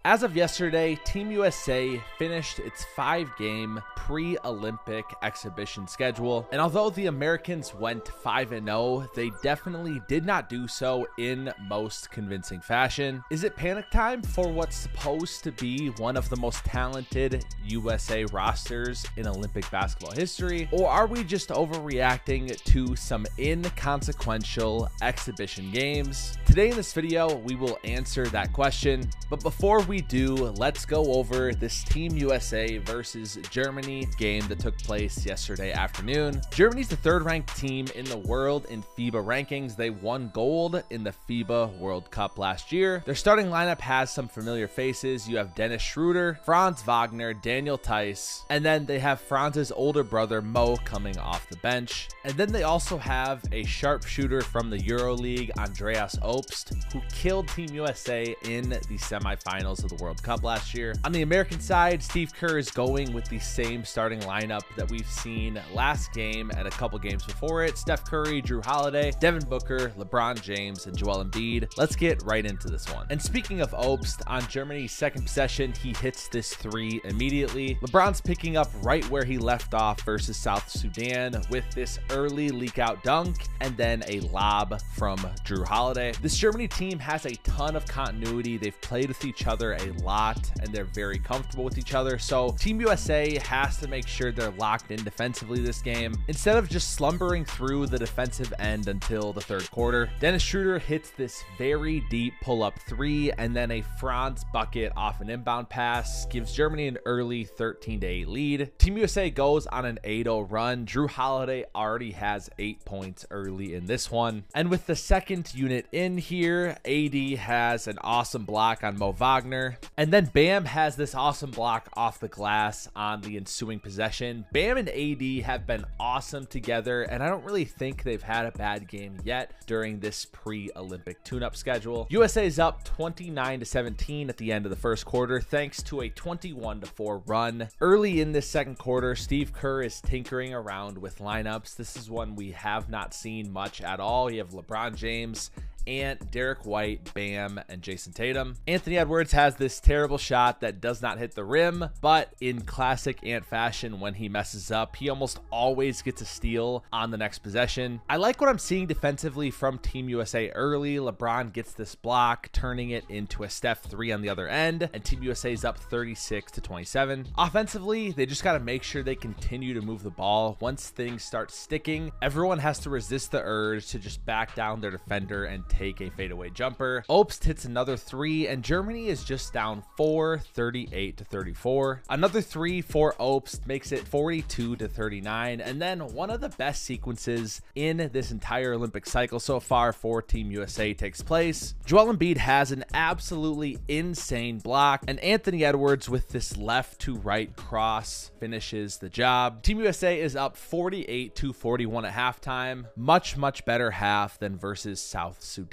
As of yesterday, Team USA finished its 5-game pre-Olympic exhibition schedule, and although the Americans went 5-0, they definitely did not do so in most convincing fashion. Is it panic time for what's supposed to be one of the most talented USA rosters in Olympic basketball history, or are we just overreacting to some inconsequential exhibition games? Today in this video, we will answer that question, but before we do, let's go over this Team USA versus Germany game that took place yesterday afternoon. Germany's the third-ranked team in the world in FIBA rankings. They won gold in the FIBA World Cup last year. Their starting lineup has some familiar faces. You have Dennis Schroeder, Franz Wagner, Daniel Theis, and then they have Franz's older brother Mo coming off the bench. And then they also have a sharpshooter from the EuroLeague, Andreas Obst, who killed Team USA in the semifinals of the World Cup last year. On the American side, Steve Kerr is going with the same starting lineup that we've seen last game and a couple games before it. Steph Curry, Drew Holiday, Devin Booker, LeBron James, and Joel Embiid. Let's get right into this one. And speaking of Obst, on Germany's second possession, he hits this three immediately. LeBron's picking up right where he left off versus South Sudan with this early leak out dunk and then a lob from Drew Holiday. This Germany team has a ton of continuity. They've played with each other a lot and they're very comfortable with each other. So Team USA has to make sure they're locked in defensively this game instead of just slumbering through the defensive end until the third quarter. Dennis Schroeder hits this very deep pull-up three and then a Franz bucket off an inbound pass gives Germany an early 13-8 lead. Team USA goes on an 8-0 run. Drew Holiday already has 8 points early in this one. And with the second unit in here, AD has an awesome block on Mo Wagner. And then Bam has this awesome block off the glass on the ensuing possession. Bam and AD have been awesome together, and I don't really think they've had a bad game yet during this pre-Olympic tune-up schedule. USA is up 29-17 at the end of the first quarter thanks to a 21-4 run. Early in this second quarter, Steve Kerr is tinkering around with lineups. This is one we have not seen much at all. You have LeBron James, Ant, Derek White, Bam, and Jason Tatum. Anthony Edwards has this terrible shot that does not hit the rim, but in classic Ant fashion, when he messes up, he almost always gets a steal on the next possession. I like what I'm seeing defensively from Team USA early. LeBron gets this block, turning it into a Steph 3 on the other end, and Team USA is up 36-27. Offensively, they just got to make sure they continue to move the ball. Once things start sticking, everyone has to resist the urge to just back down their defender and take a fadeaway jumper. Obst hits another three, and Germany is just down 38-34. Another three for Obst makes it 42-39, and then one of the best sequences in this entire Olympic cycle so far for Team USA takes place. Joel Embiid has an absolutely insane block, and Anthony Edwards with this left to right cross finishes the job. Team USA is up 48-41 at halftime. Much better half than versus South Sudan.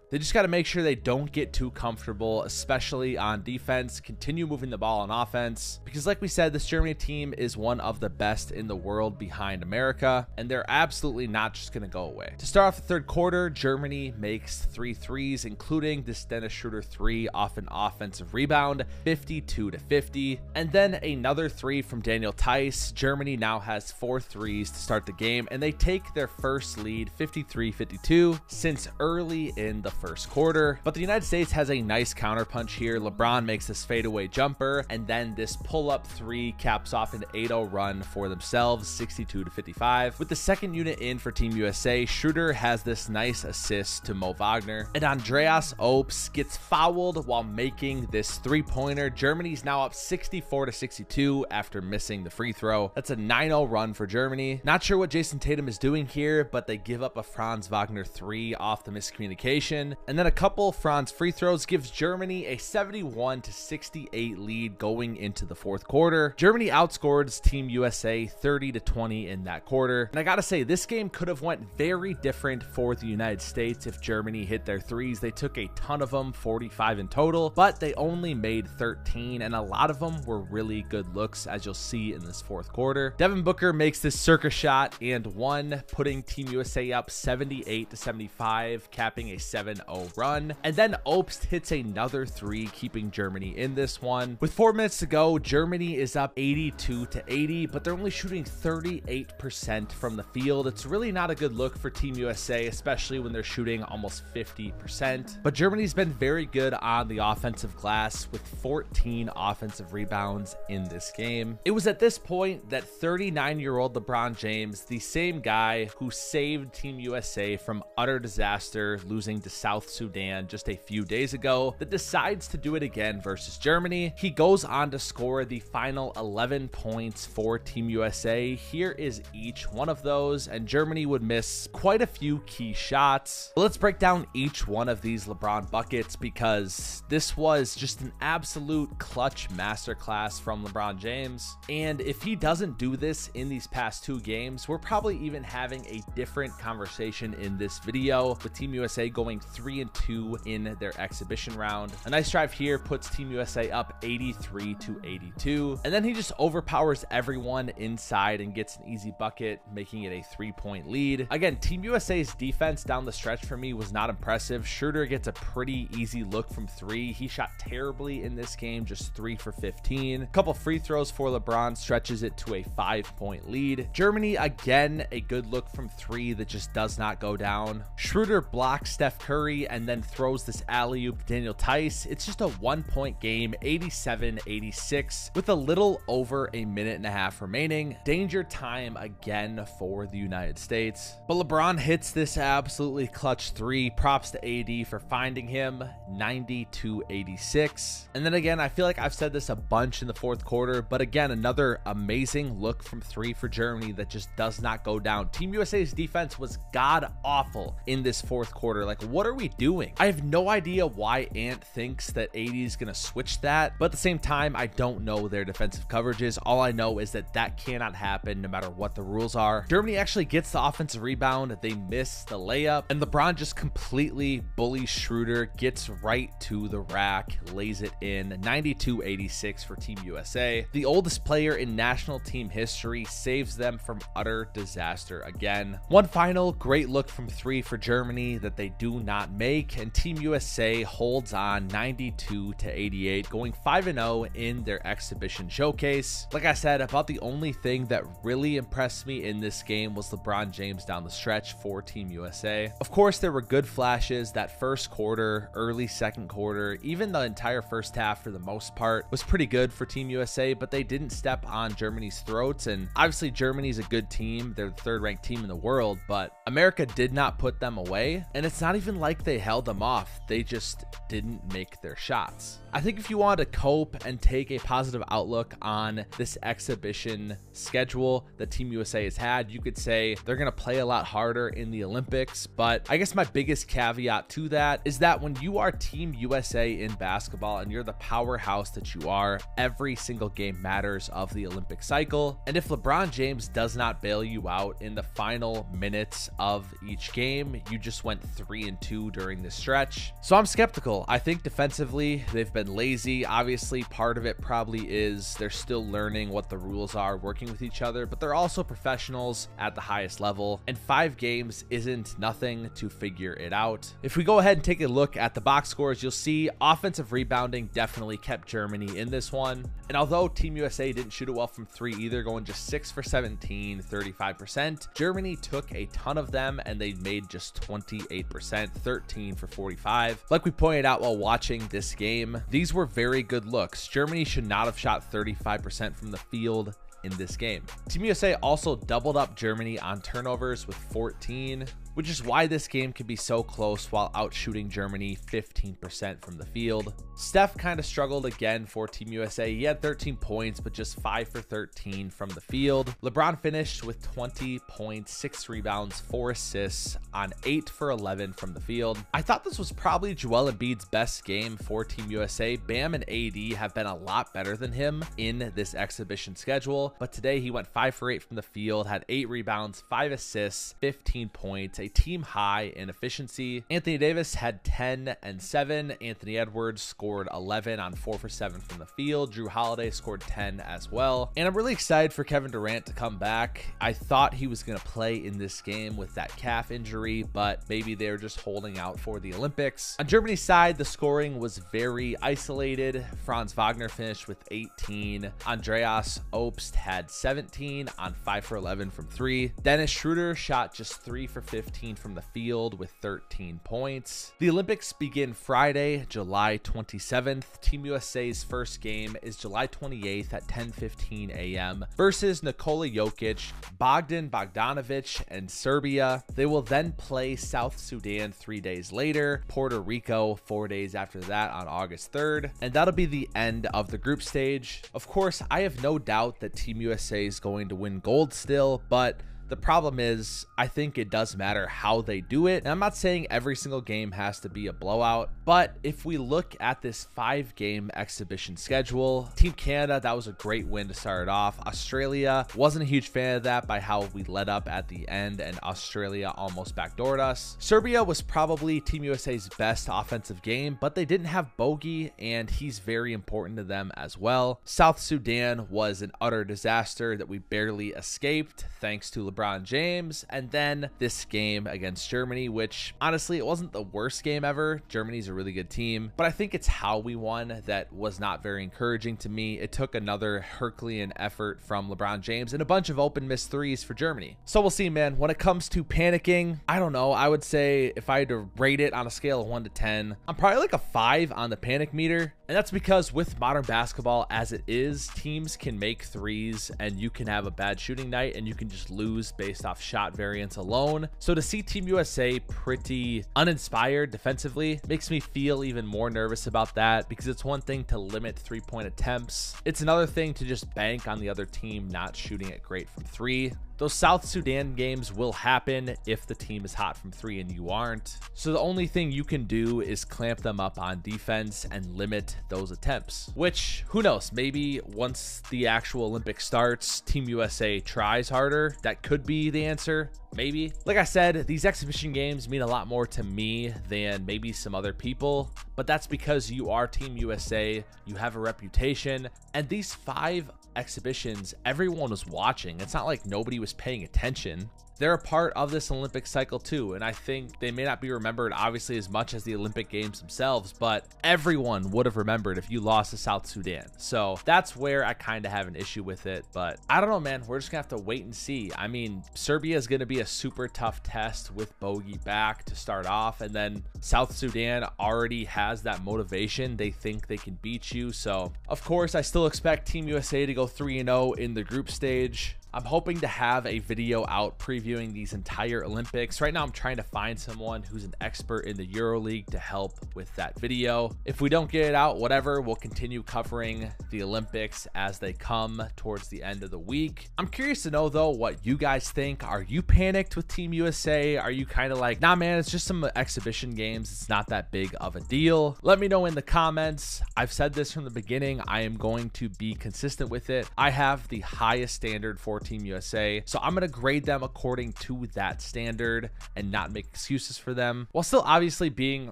They just got to make sure they don't get too comfortable, especially on defense. Continue moving the ball on offense, because like we said, this Germany team is one of the best in the world behind America, and they're absolutely not just going to go away. To start off the third quarter, Germany makes 3 threes, including this Dennis Schroeder 3 off an offensive rebound, 52-50, and then another 3 from Daniel Theis. Germany now has 4 threes to start the game, and they take their first lead 53-52 since early in the first quarter. But the United States has a nice counterpunch here. LeBron makes this fadeaway jumper, and then this pull-up 3 caps off an 8-0 run for themselves, 62-55. With the second unit in for Team USA, Schroeder has this nice assist to Mo Wagner, and Andreas Obst gets fouled while making this 3-pointer. Germany's now up 64-62 after missing the free throw. That's a 9-0 run for Germany. Not sure what Jason Tatum is doing here, but they give up a Franz Wagner 3 off the miscommunication, and then a couple Franz free throws gives Germany a 71-68 lead going into the fourth quarter. Germany outscored Team USA 30-20 in that quarter, and I gotta say, this game could have went very different for the United States if Germany hit their threes. They took a ton of them, 45 in total, but they only made 13, and a lot of them were really good looks, as you'll see in this fourth quarter. Devin Booker makes this circus shot and one, putting Team USA up 78-75. capping a 7-0 run. And then Obst hits another three, keeping Germany in this one. With 4 minutes to go, Germany is up 82-80, but they're only shooting 38% from the field. It's really not a good look for Team USA, especially when they're shooting almost 50%. But Germany's been very good on the offensive glass with 14 offensive rebounds in this game. It was at this point that 39-year-old LeBron James, the same guy who saved Team USA from utter disaster, losing to South Sudan just a few days ago, that decides to do it again versus Germany. He goes on to score the final 11 points for Team USA. Here is each one of those, and Germany would miss quite a few key shots. But let's break down each one of these LeBron buckets, because this was just an absolute clutch masterclass from LeBron James. And if he doesn't do this in these past 2 games, we're probably even having a different conversation in this video, with Team USA going 3-2 in their exhibition round. A nice drive here puts Team USA up 83-82, and then he just overpowers everyone inside and gets an easy bucket, making it a 3-point lead. Again, Team USA's defense down the stretch for me was not impressive. Schroeder gets a pretty easy look from 3. He shot terribly in this game, just 3 for 15. A couple free throws for LeBron stretches it to a 5-point lead. Germany, again, a good look from 3 that just does not go down. Schroeder blocks Steph Curry and then throws this alley-oop to Daniel Tice. It's just a 1-point game, 87-86, with a little over a minute and a half remaining. Danger time again for the United States. But LeBron hits this absolutely clutch 3. Props to AD for finding him, 90-86. And then again, I feel like I've said this a bunch in the fourth quarter, but again, another amazing look from 3 for Germany that just does not go down. Team USA's defense was god awful in this fourth quarter. Like, what are we doing? I have no idea why Ant thinks that AD is going to switch that, but at the same time, I don't know their defensive coverages. All I know is that that cannot happen no matter what the rules are. Germany actually gets the offensive rebound. They miss the layup, and LeBron just completely bullies Schroeder, gets right to the rack, lays it in, 92-86 for Team USA. The oldest player in national team history saves them from utter disaster again. One final great look from 3 for Germany that they do not make, and Team USA holds on 92-88, going 5-0 in their exhibition showcase. Like I said, about the only thing that really impressed me in this game was LeBron James down the stretch for Team USA. Of course, there were good flashes. That first quarter, early second quarter, even the entire first half for the most part was pretty good for Team USA, but they didn't step on Germany's throats. And obviously Germany's a good team. They're the 3rd ranked team in the world, but America did not put them away. And it's not even like they held them off. They just didn't make their shots. I think if you want to cope and take a positive outlook on this exhibition schedule that Team USA has had, you could say they're going to play a lot harder in the Olympics. But I guess my biggest caveat to that is that when you are Team USA in basketball and you're the powerhouse that you are, every single game matters of the Olympic cycle. And if LeBron James does not bail you out in the final minutes of each game, you just went 3-2 during this stretch. So I'm skeptical. I think defensively, they've been lazy. Obviously, part of it probably is they're still learning what the rules are, working with each other, but they're also professionals at the highest level, and 5 games isn't nothing to figure it out. If we go ahead and take a look at the box scores, you'll see offensive rebounding definitely kept Germany in this one. And although Team USA didn't shoot it well from 3 either, going just 6 for 17, 35%, Germany took a ton of them and they made just 28%, 13 for 45. Like we pointed out while watching this game, these were very good looks. Germany should not have shot 35% from the field in this game. Team USA also doubled up Germany on turnovers with 14, which is why this game can be so close while outshooting Germany 15% from the field. Steph kind of struggled again for Team USA. He had 13 points, but just 5 for 13 from the field. LeBron finished with 20 points, 6 rebounds, 4 assists on 8 for 11 from the field. I thought this was probably Joel Embiid's best game for Team USA. Bam and AD have been a lot better than him in this exhibition schedule, but today he went 5 for 8 from the field, had 8 rebounds, 5 assists, 15 points, a team high in efficiency. Anthony Davis had 10 and 7. Anthony Edwards scored 11 on 4 for 7 from the field. Drew Holiday scored 10 as well. And I'm really excited for Kevin Durant to come back. I thought he was going to play in this game with that calf injury, but maybe they're just holding out for the Olympics. On Germany's side, the scoring was very isolated. Franz Wagner finished with 18. Andreas Obst had 17 on 5 for 11 from 3. Dennis Schroeder shot just 3 for 15 from the field with 13 points. The Olympics begin Friday, July 27th. Team USA's first game is July 28th at 10:15 a.m. versus Nikola Jokic, Bogdan Bogdanovic, and Serbia. They will then play South Sudan 3 days later, Puerto Rico 4 days after that on August 3rd, and that'll be the end of the group stage. Of course, I have no doubt that Team USA is going to win gold still, but the problem is, I think it does matter how they do it. And I'm not saying every single game has to be a blowout, but if we look at this 5-game exhibition schedule, Team Canada, that was a great win to start it off. Australia, wasn't a huge fan of that by how we led up at the end and Australia almost backdoored us. Serbia was probably Team USA's best offensive game, but they didn't have Bogey, and he's very important to them as well. South Sudan was an utter disaster that we barely escaped thanks to LeBron James. And then this game against Germany, which honestly, it wasn't the worst game ever. Germany's a really good team, but I think it's how we won that was not very encouraging to me. It took another Herculean effort from LeBron James and a bunch of open missed threes for Germany. So we'll see, man. When it comes to panicking, I don't know. I would say if I had to rate it on a scale of 1 to 10, I'm probably like a 5 on the panic meter. And that's because with modern basketball as it is, teams can make threes and you can have a bad shooting night and you can just lose based off shot variance alone. So to see Team USA pretty uninspired defensively makes me feel even more nervous about that, because it's one thing to limit 3-point attempts. It's another thing to just bank on the other team not shooting it great from 3. Those South Sudan games will happen if the team is hot from 3 and you aren't. So the only thing you can do is clamp them up on defense and limit those attempts, which who knows, maybe once the actual Olympics starts, Team USA tries harder. That could be the answer. Maybe. Like I said, these exhibition games mean a lot more to me than maybe some other people, but that's because you are Team USA, you have a reputation, and these 5 exhibitions, everyone was watching. It's not like nobody was paying attention. They're a part of this Olympic cycle too, and I think they may not be remembered obviously as much as the Olympic Games themselves, but everyone would have remembered if you lost to South Sudan. So that's where I kind of have an issue with it, but I don't know, man. We're just gonna have to wait and see. I mean, Serbia is gonna be a super tough test with Bogey back to start off, and then South Sudan already has that motivation. They think they can beat you. So of course, I still expect Team USA to go 3-0 in the group stage. I'm hoping to have a video out previewing these entire Olympics. Right now, I'm trying to find someone who's an expert in the EuroLeague to help with that video. If we don't get it out, whatever, we'll continue covering the Olympics as they come towards the end of the week. I'm curious to know, though, what you guys think. Are you panicked with Team USA? Are you kind of like, nah, man, it's just some exhibition games. It's not that big of a deal. Let me know in the comments. I've said this from the beginning. I am going to be consistent with it. I have the highest standard for Team USA, so I'm going to grade them according to that standard and not make excuses for them, while still obviously being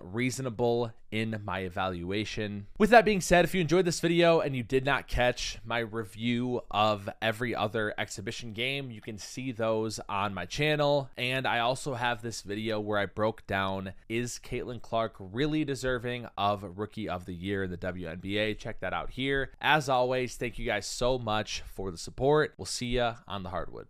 reasonable in my evaluation. With that being said, if you enjoyed this video and you did not catch my review of every other exhibition game, you can see those on my channel. And I also have this video where I broke down, is Caitlin Clark really deserving of Rookie of the Year in the WNBA? Check that out here. As always, thank you guys so much for the support. We'll see ya on the hardwood.